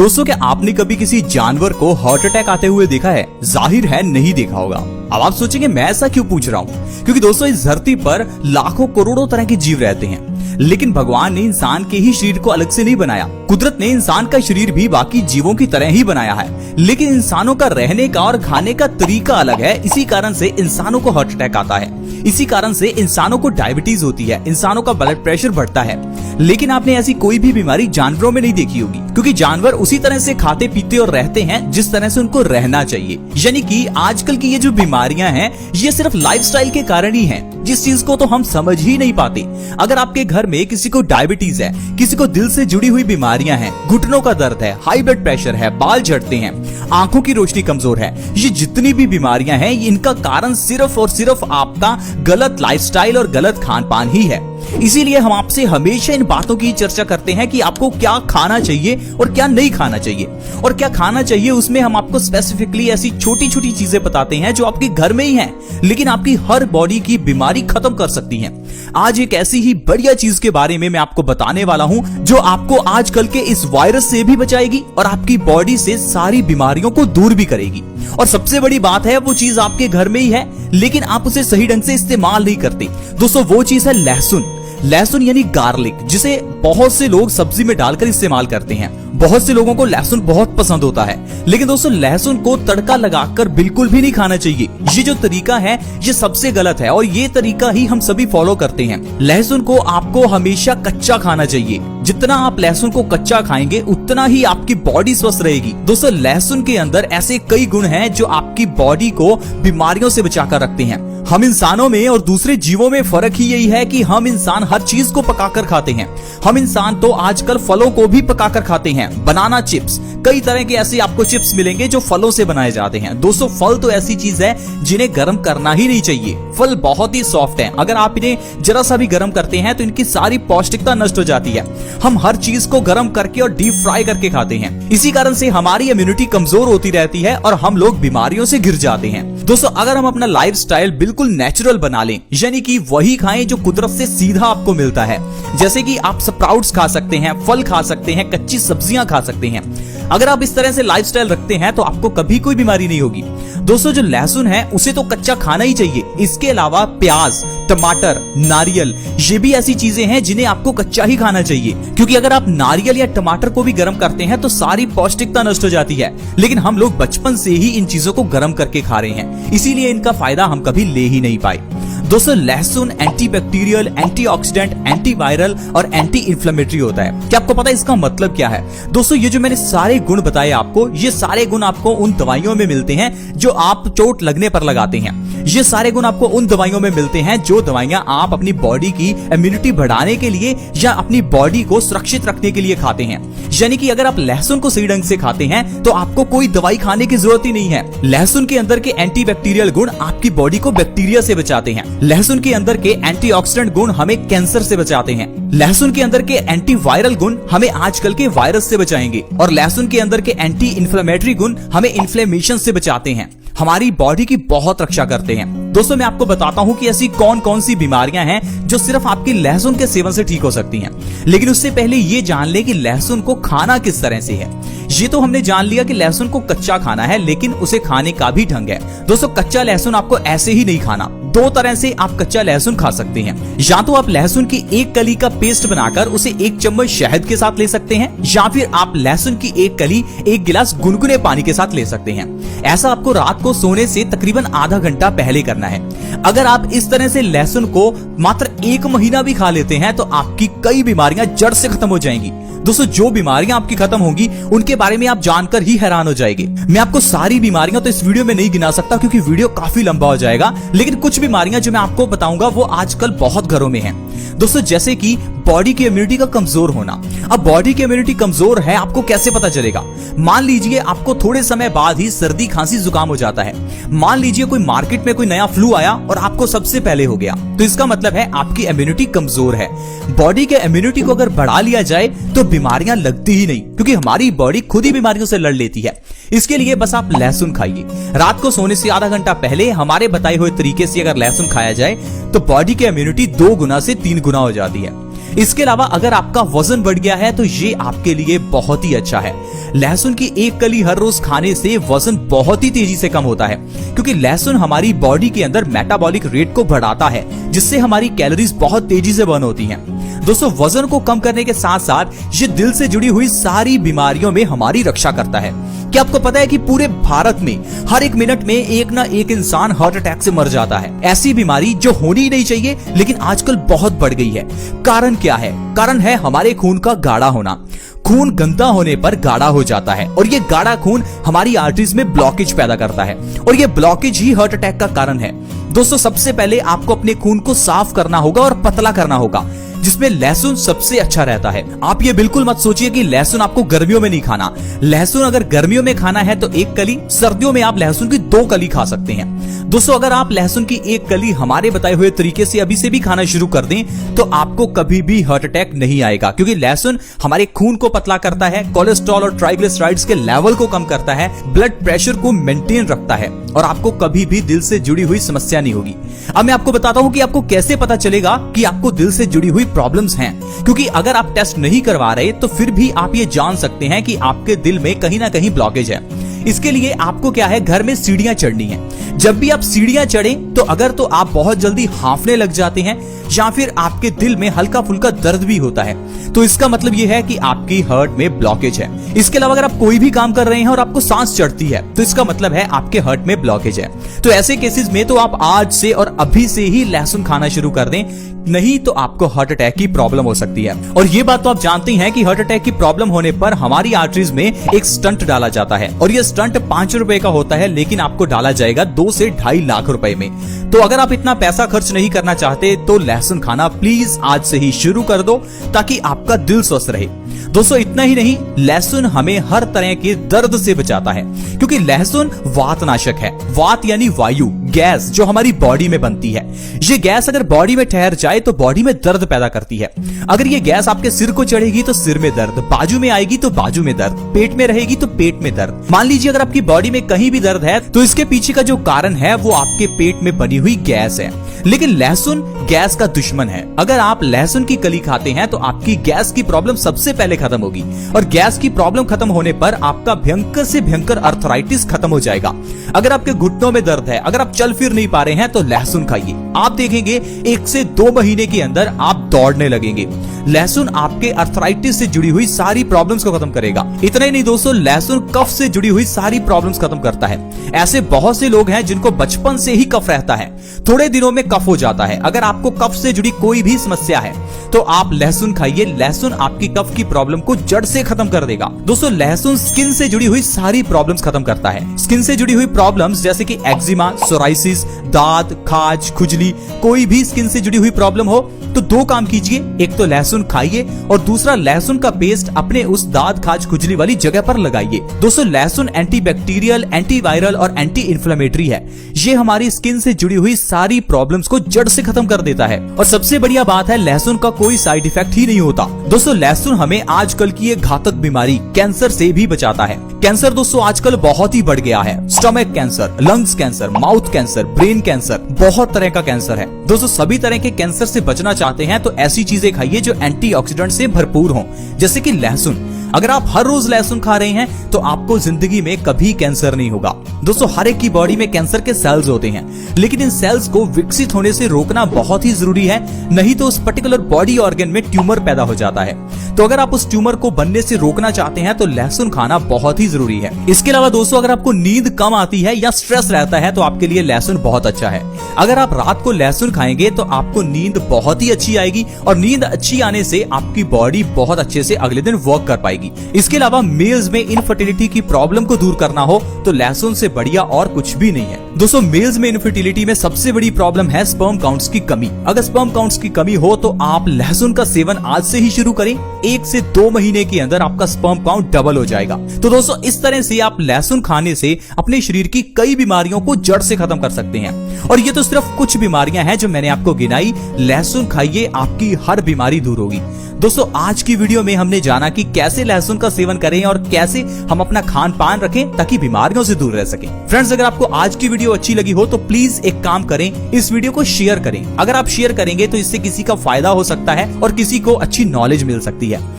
दोस्तों, क्या आपने कभी किसी जानवर को हार्ट अटैक आते हुए देखा है? जाहिर है नहीं देखा होगा। अब आप सोचेंगे मैं ऐसा क्यों पूछ रहा हूँ? क्योंकि दोस्तों इस धरती पर लाखों करोड़ों तरह के जीव रहते हैं, लेकिन भगवान ने इंसान के ही शरीर को अलग से नहीं बनाया। कुदरत ने इंसान का शरीर भी बाकी जीवों की तरह ही बनाया है, लेकिन इंसानों का रहने का और खाने का तरीका अलग है। इसी कारण से इंसानों को हार्ट अटैक आता है, इसी कारण से इंसानों को डायबिटीज होती है, इंसानों का ब्लड प्रेशर बढ़ता है। लेकिन आपने ऐसी कोई भी बीमारी जानवरों में नहीं देखी होगी, क्योंकि जानवर उसी तरह से खाते पीते और रहते हैं जिस तरह से उनको रहना चाहिए। यानी कि आजकल की ये जो बीमारियां हैं ये सिर्फ लाइफस्टाइल के कारण ही हैं, जिस चीज को तो हम समझ ही नहीं पाते। अगर आपके घर में किसी को डायबिटीज है, किसी को दिल से जुड़ी हुई बीमारियां हैं, घुटनों का दर्द है, हाई ब्लड प्रेशर है, बाल झड़ते हैं, आंखों की रोशनी कमजोर है, ये जितनी भी बीमारियां हैं इनका कारण सिर्फ और सिर्फ आपका गलत लाइफस्टाइल और गलत खान पान ही है। इसीलिए हम आपसे हमेशा इन बातों की चर्चा करते हैं कि आपको क्या खाना चाहिए और क्या नहीं खाना चाहिए। और क्या खाना चाहिए उसमें हम आपको स्पेसिफिकली ऐसी छोटी छोटी चीजें बताते हैं जो आपके घर में ही हैं, लेकिन आपकी हर बॉडी की बीमारी खत्म कर सकती हैं। आज एक ऐसी ही बढ़िया चीज के बारे में मैं आपको बताने वाला हूं जो आपको आजकल के इस वायरस से भी बचाएगी और आपकी बॉडी से सारी बीमारियों को दूर भी करेगी। और सबसे बड़ी बात है वो चीज आपके घर में ही है, लेकिन आप उसे सही ढंग से इस्तेमाल नहीं करते। दोस्तों वो चीज है लहसुन। लहसुन यानी गार्लिक, जिसे बहुत से लोग सब्जी में डालकर इस्तेमाल करते हैं। बहुत से लोगों को लहसुन बहुत पसंद होता है, लेकिन दोस्तों लहसुन को तड़का लगाकर बिल्कुल भी नहीं खाना चाहिए। ये जो तरीका है ये सबसे गलत है और ये तरीका ही हम सभी फॉलो करते हैं। लहसुन को आपको हमेशा कच्चा खाना चाहिए। जितना आप लहसुन को कच्चा खाएंगे उतना ही आपकी बॉडी स्वस्थ रहेगी। दोस्तों लहसुन के अंदर ऐसे कई गुण हैं जो आपकी बॉडी को बीमारियों से बचाकर रखते हैं। हम इंसानों में और दूसरे जीवों में फर्क ही यही है कि हम इंसान हर चीज को पकाकर खाते हैं। हम इंसान तो आजकल फलों को भी पकाकर खाते हैं। बनाना चिप्स, कई तरह के ऐसे आपको चिप्स मिलेंगे जो फलों से बनाए जाते हैं। दोस्तों फल तो ऐसी चीज है जिन्हें गर्म करना ही नहीं चाहिए। फल बहुत ही सॉफ्ट हैं, अगर आप इन्हें जरा सा भी गर्म करते हैं तो इनकी सारी पौष्टिकता नष्ट हो जाती है। हम हर चीज को गर्म करके और डीप फ्राई करके खाते हैं, इसी कारण से हमारी इम्यूनिटी कमजोर होती रहती है और हम लोग बीमारियों से घिर जाते हैं। दोस्तों अगर हम अपना लाइफस्टाइल बिल्कुल नेचुरल बना लें, यानी कि वही खाएं जो कुदरत से सीधा आपको मिलता है, जैसे कि आप स्प्राउट्स खा सकते हैं, फल खा सकते हैं, कच्ची सब्जियां खा सकते हैं। अगर आप इस तरह से लाइफस्टाइल रखते हैं तो आपको कभी कोई बीमारी नहीं होगी। दोस्तों जो लहसुन है उसे तो कच्चा खाना ही चाहिए। इसके अलावा प्याज, टमाटर, नारियल, ये भी ऐसी चीजें हैं जिन्हें आपको कच्चा ही खाना चाहिए, क्योंकि अगर आप नारियल या टमाटर को भी गर्म करते हैं तो सारी पौष्टिकता नष्ट हो जाती है। लेकिन हम लोग बचपन से ही इन चीजों को गर्म करके खा रहे हैं, इसीलिए इनका फायदा हम कभी ले ही नहीं पाए। दोस्तों लहसुन एंटीबैक्टीरियल, एंटीऑक्सीडेंट, एंटीवायरल और एंटी इन्फ्लेमेटरी होता है। क्या आपको पता है इसका मतलब क्या है? दोस्तों ये जो मैंने सारे गुण बताए आपको, ये सारे गुण आपको उन दवाइयों में मिलते हैं जो आप चोट लगने पर लगाते हैं। ये सारे गुण आपको उन दवाइयों में मिलते हैं जो दवाइयां आप अपनी बॉडी की इम्यूनिटी बढ़ाने के लिए या अपनी बॉडी को सुरक्षित रखने के लिए खाते हैं। यानी कि अगर आप लहसुन को सही ढंग से खाते हैं तो आपको कोई दवाई खाने की जरूरत ही नहीं है। लहसुन के अंदर के एंटीबैक्टीरियल गुण आपकी बॉडी को बैक्टीरिया से बचाते हैं। लहसुन के अंदर के एंटीऑक्सीडेंट गुण हमें कैंसर से बचाते हैं। लहसुन के अंदर के एंटीवायरल गुण हमें आजकल के वायरस से बचाएंगे और लहसुन के अंदर के एंटी इन्फ्लेमेटरी गुण हमें इन्फ्लेमेशन से बचाते हैं, हमारी बॉडी की बहुत रक्षा करते हैं। दोस्तों मैं आपको बताता हूं कि ऐसी कौन कौन सी बीमारियां हैं जो सिर्फ आपकी लहसुन के सेवन से ठीक हो सकती हैं। लेकिन उससे पहले ये जान ले कि लहसुन को खाना किस तरह से है। ये तो हमने जान लिया कि लहसुन को कच्चा खाना है, लेकिन उसे खाने का भी ढंग है। दोस्तों कच्चा लहसुन आपको ऐसे ही नहीं खाना। दो तरह से आप कच्चा लहसुन खा सकते हैं। या तो आप लहसुन की एक कली का पेस्ट बनाकर उसे एक चम्मच शहद के साथ ले सकते हैं, या फिर आप लहसुन की एक कली एक गिलास गुनगुने पानी के साथ ले सकते हैं। ऐसा आपको रात को सोने से तकरीबन आधा घंटा पहले करना है। अगर आप इस तरह से लहसुन को मात्र 1 महीना भी खा लेते हैं तो आपकी कई बीमारियां जड़ से खत्म हो जाएंगी। दोस्तों जो बीमारियां आपकी खत्म होंगी उनके बारे में आप जानकर ही हैरान हो जाएंगे। मैं आपको सारी बीमारियां तो इस वीडियो में नहीं गिना सकता क्योंकि वीडियो काफी लंबा हो जाएगा, लेकिन कुछ बीमारियां जो मैं आपको बताऊंगा वो आजकल बहुत घरों में हैं। दोस्तों जैसे कि बॉडी की इम्यूनिटी का कमजोर होना। अब बॉडी की इम्यूनिटी कमजोर है आपको कैसे पता चलेगा? मान लीजिए आपको थोड़े समय बाद ही सर्दी खांसी जुकाम हो जाता है। मान लीजिए कोई मार्केट में कोई नया फ्लू आया और आपको सबसे पहले हो गया, तो इसका मतलब है आपकी इम्यूनिटी कमजोर है। बॉडी के इम्यूनिटी को अगर बढ़ा लिया जाए तो बीमारियां लगती ही नहीं, क्योंकि हमारी बॉडी खुद ही बीमारियों से लड़ लेती है। इसके लिए बस आप लहसुन खाइए। रात को सोने से आधा घंटा पहले हमारे बताए हुए तरीके से अगर लहसुन खाया जाए तो बॉडी की इम्यूनिटी 2 गुना से 3 गुना हो जाती है। इसके अलावा अगर आपका वजन बढ़ गया है तो ये आपके लिए बहुत ही अच्छा है। लहसुन की एक कली हर रोज खाने से वजन बहुत ही तेजी से कम होता है, क्योंकि लहसुन हमारी बॉडी के अंदर मेटाबॉलिक रेट को बढ़ाता है, जिससे हमारी कैलोरीज बहुत तेजी से बर्न होती हैं। दोस्तों, वजन को कम करने के साथ साथ ये दिल से जुड़ी हुई सारी बीमारियों में हमारी रक्षा करता है। क्या आपको पता है कि पूरे भारत में हर एक मिनट में एक ना एक इंसान हार्ट अटैक से मर जाता है। ऐसी बीमारी जो होनी ही नहीं चाहिए, लेकिन आजकल बहुत बढ़ गई है। कारण क्या है? कारण है हमारे खून का गाढ़ा होना। खून गंदा होने पर गाढ़ा हो जाता है और ये गाढ़ा खून हमारी आर्टरीज में ब्लॉकेज पैदा करता है और ये ब्लॉकेज ही हार्ट अटैक का कारण है। दोस्तों, सबसे पहले आपको अपने खून को साफ करना होगा और पतला करना होगा, जिसमें लहसुन सबसे अच्छा रहता है। आप ये बिल्कुल मत सोचिए कि लहसुन आपको गर्मियों में नहीं खाना। लहसुन अगर गर्मियों में खाना है तो एक कली, सर्दियों में आप लहसुन की 2 कली खा सकते हैं। दोस्तों, अगर आप लहसुन की एक कली हमारे बताए हुए तरीके से अभी से भी खाना शुरू कर दें तो आपको कभी भी हार्ट अटैक नहीं आएगा, क्योंकि लहसुन हमारे खून को पतला करता है, कोलेस्ट्रॉल और ट्राइग्लिसराइड्स के लेवल को कम करता है, ब्लड प्रेशर को मेंटेन रखता है और आपको कभी भी दिल से जुड़ी हुई समस्या नहीं होगी। अब मैं आपको बताता हूं कि आपको कैसे पता चलेगा कि आपको दिल से जुड़ी हुई प्रॉब्लम्स हैं, क्योंकि अगर आप टेस्ट नहीं करवा रहे तो फिर भी आप ये जान सकते हैं कि आपके दिल में कहीं ना कहीं ब्लॉकेज है। इसके लिए आपको क्या है, घर में सीढ़ियां चढ़नी है। जब भी आप सीढ़ियां चढ़ें तो अगर तो आप बहुत जल्दी हांफने लग जाते हैं या फिर आपके दिल में हल्का फुल्का दर्द भी होता है, तो इसका मतलब यह है कि आपकी हार्ट में ब्लॉकेज है। इसके अलावा अगर आप कोई भी काम कर रहे हैं और आपको सांस चढ़ती है तो इसका मतलब है आपके हार्ट में ब्लॉकेज है। तो ऐसे केसेस में तो आप आज से और अभी से ही लहसुन खाना शुरू कर दें, नहीं तो आपको हार्ट अटैक की प्रॉब्लम हो सकती है। और ये बात तो आप जानते हैं कि हार्ट अटैक की प्रॉब्लम होने पर हमारी आर्टरीज में एक स्टंट डाला जाता है और ये स्टंट 5 रुपए का होता है, लेकिन आपको डाला जाएगा 2 से 2.5 लाख रुपए में। तो अगर आप इतना पैसा खर्च नहीं करना चाहते तो लहसुन खाना प्लीज आज से ही शुरू कर दो, ताकि आपका दिल स्वस्थ रहे। दोस्तों, इतना ही नहीं, लहसुन हमें हर तरह के दर्द से बचाता है, क्योंकि लहसुन वातनाशक है। वात यानी वायु, गैस जो हमारी बॉडी में बनती है। ये गैस अगर बॉडी में ठहर जाए तो बॉडी में दर्द पैदा करती है। अगर ये गैस आपके सिर को चढ़ेगी तो सिर में दर्द, बाजू में आएगी तो बाजू में दर्द, पेट में रहेगी तो पेट में दर्द। मान लीजिए अगर आपकी बॉडी में कहीं भी दर्द है तो इसके पीछे का जो कारण है वो आपके पेट में बनी हुई गैस है। लेकिन लहसुन गैस का दुश्मन है। अगर आप लहसुन की कली खाते हैं तो आपकी गैस की प्रॉब्लम सबसे पहले खत्म होगी और गैस की प्रॉब्लम खत्म होने पर आपका भयंकर से भयंकर अर्थराइटिस खत्म हो जाएगा। अगर आपके घुटनों में दर्द है, अगर आप चल फिर नहीं पा रहे हैं तो लहसुन खाइए। आप देखेंगे 1 से 2 महीने के अंदर आप दौड़ने लगेंगे। लहसुन आपके अर्थराइटिस से जुड़ी हुई सारी प्रॉब्लम्स को खत्म करेगा। इतना ही नहीं दोस्तों, लहसुन कफ से जुड़ी हुई सारी प्रॉब्लम्स खत्म करता है। ऐसे बहुत से लोग हैं जिनको बचपन से ही कफ रहता है, थोड़े दिनों में कफ हो जाता है। अगर आपको कफ से जुड़ी कोई भी समस्या है तो आप लहसुन खाइए। लहसुन आपकी कफ की प्रॉब्लम को जड़ से खत्म कर देगा। दोस्तों, लहसुन स्किन से जुड़ी हुई सारी प्रॉब्लम्स खत्म करता है। स्किन से जुड़ी हुई प्रॉब्लम्स जैसे कि एक्जिमा, सोराइसिस, दाद, खाज, खुजली, कोई भी स्किन से जुड़ी हुई प्रॉब्लम हो तो 2 काम कीजिए। एक तो लहसुन खाइए और दूसरा लहसुन का पेस्ट अपने उस दाद, खाज, खुजली वाली जगह पर लगाइए। दोस्तों, लहसुन एंटीबैक्टीरियल, एंटीवायरल और एंटी इंफ्लेमेटरी है। ये हमारी स्किन से जुड़ी हुई सारी प्रॉब्लम्स को जड़ से खत्म कर देता है और सबसे बढ़िया बात है, लहसुन का कोई साइड इफेक्ट ही नहीं होता। दोस्तों, लहसुन हमें आजकल की एक घातक बीमारी कैंसर से भी बचाता है। कैंसर दोस्तों आजकल बहुत ही बढ़ गया है। Stomach cancer, lungs cancer, mouth cancer, brain cancer, बहुत तरह का कैंसर है। दोस्तों, सभी तरह के कैंसर से बचना चाहते हैं तो ऐसी चीजें खाइए जो एंटीऑक्सीडेंट से भरपूर हों, जैसे कि लहसुन। अगर आप हर रोज लहसुन खा रहे हैं तो आपको जिंदगी में कभी कैंसर नहीं होगा। दोस्तों, हर एक की बॉडी में कैंसर के सेल्स होते हैं, लेकिन इन सेल्स को विकसित होने से रोकना बहुत ही जरूरी है, नहीं तो उस पर्टिकुलर बॉडी ऑर्गन में ट्यूमर पैदा हो जाता है। तो अगर आप उस ट्यूमर को बनने से रोकना चाहते हैं तो लहसुन खाना बहुत ही जरूरी है। इसके अलावा दोस्तों, अगर आपको नींद कम आती है या स्ट्रेस रहता है तो आपके लिए लहसुन बहुत अच्छा है। अगर आप रात को लहसुन खाएंगे तो आपको नींद बहुत ही अच्छी आएगी और नींद अच्छी आने से आपकी बॉडी बहुत अच्छे से अगले दिन वर्क कर पाएगी। इसके अलावा मेल्स में इनफर्टिलिटी की प्रॉब्लम को दूर करना हो तो लहसुन से बढ़िया और कुछ भी नहीं है। दोस्तों, मेल्स में इनफर्टिलिटी में सबसे बड़ी प्रॉब्लम है स्पर्म काउंट्स की कमी। अगर स्पर्म काउंट्स की कमी हो तो आप लहसुन का सेवन आज से ही शुरू करें। 1 से 2 महीने के अंदर आपका स्पर्म काउंट डबल हो जाएगा। तो दोस्तों, इस तरह से आप लहसुन खाने से अपने शरीर की कई बीमारियों को जड़ से खत्म कर सकते हैं। और ये तो सिर्फ कुछ बीमारियां हैं जो मैंने आपको गिनाई। लहसुन खाइए, आपकी हर बीमारी दूर होगी। दोस्तों, आज की वीडियो में हमने जाना कि कैसे लहसुन का सेवन करें और कैसे हम अपना खान पान रखें ताकि बीमारियों से दूर रह सकें। फ्रेंड्स, अगर आपको आज की वीडियो अच्छी लगी हो तो प्लीज एक काम करें, इस वीडियो को शेयर करें। अगर आप शेयर करेंगे तो इससे किसी का फायदा हो सकता है और किसी को अच्छी नॉलेज मिल सकती है।